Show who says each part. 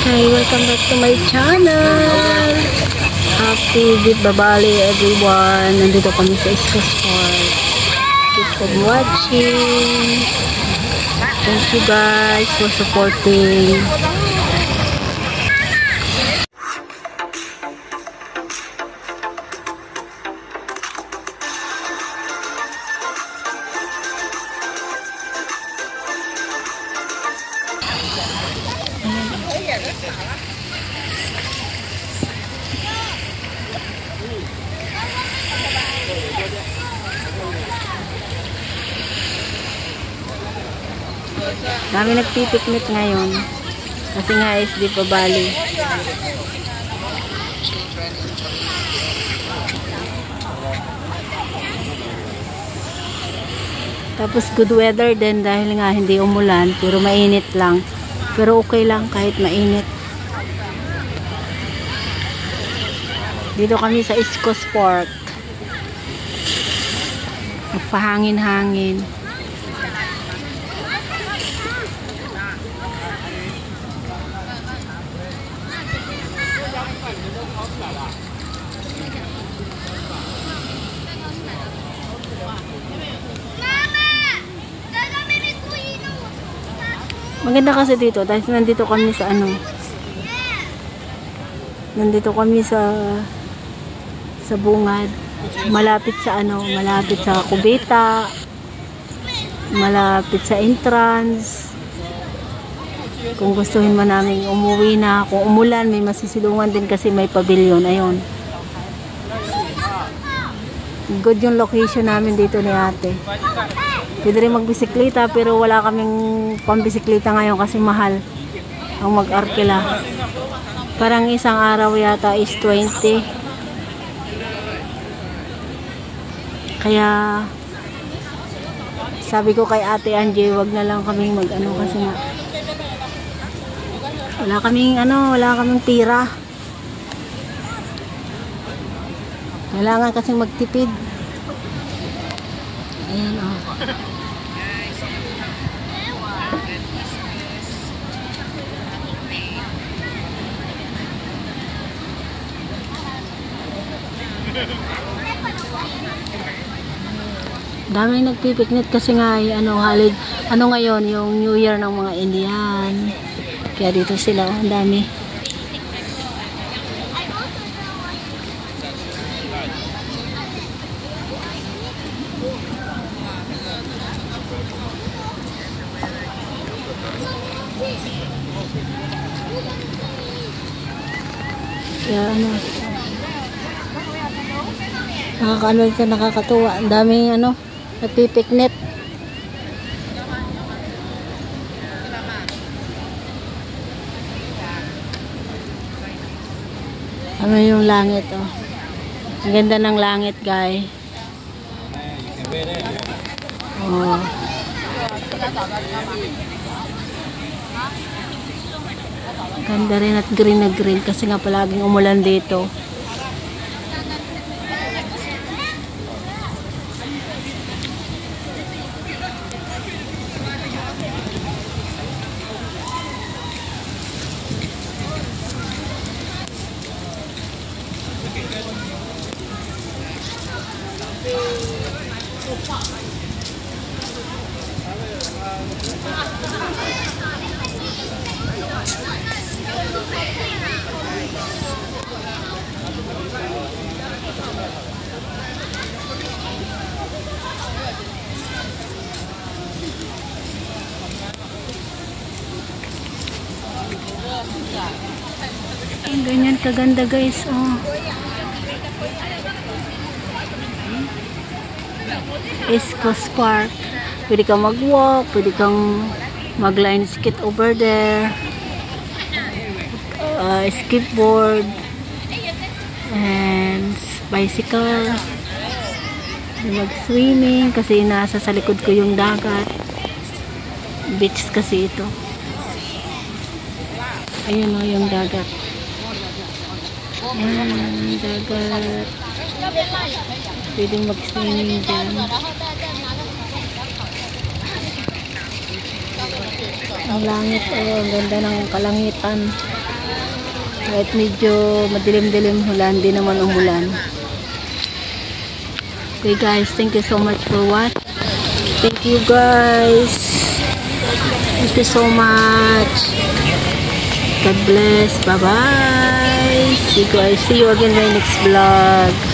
Speaker 1: Hi, welcome back to my channel. Happy Deepavali everyone. Nandito kami sa East Park. Keep on watching. Thank you guys for supporting. Kami nagpipiknik ngayon kasi nga is Deepavali. Tapos good weather din dahil nga hindi umulan pero mainit lang. Pero okay lang kahit mainit. Dito kami sa East Coast Park. Magpahangin-hangin. Maganda kasi dito dahil nandito kami sa nandito kami sa bungad, malapit sa malapit sa kubeta, malapit sa entrance. Kung gustuhin man namin umuwi na, kung umulan may masisilungan din kasi may pavilion. Ayun, good yung location namin dito ni ate. Pwede rin magbisikleta pero wala kaming pambisikleta ngayon kasi mahal ang mag-arkila. Parang isang araw yata is 20. Kaya sabi ko kay ate Angie, wag na lang kaming kasi nga wala kaming tira. Kailangan kasing magtipid. Ayan o. Daming nagpipiknik kasi nga ngayon yung New Year ng mga Indian. Kaya dito sila, ang dami. Kaya nakakatuwa. Ang daming nagpipiknik. Yung langit ang ganda ng langit guys. Ganda rin at green na green kasi nga palaging umulan dito. Ganyan kaganda guys. East Coast Park. Pwede kang mag-walk, pwede kang mag-line skate over there, skateboard and bicycle, mag-swimming kasi nasa sa likod ko yung dagat. Beach kasi ito. Ayun yung dagat. Dagat. Pwedeng mag-swimming dyan. Ang langit, ang ganda ng kalangitan. Kahit medyo madilim-dilim hulan, di naman umulan. Okay guys, thank you so much for watching. Thank you guys. Thank you so much. God bless. Bye-bye. See you again in my next vlog.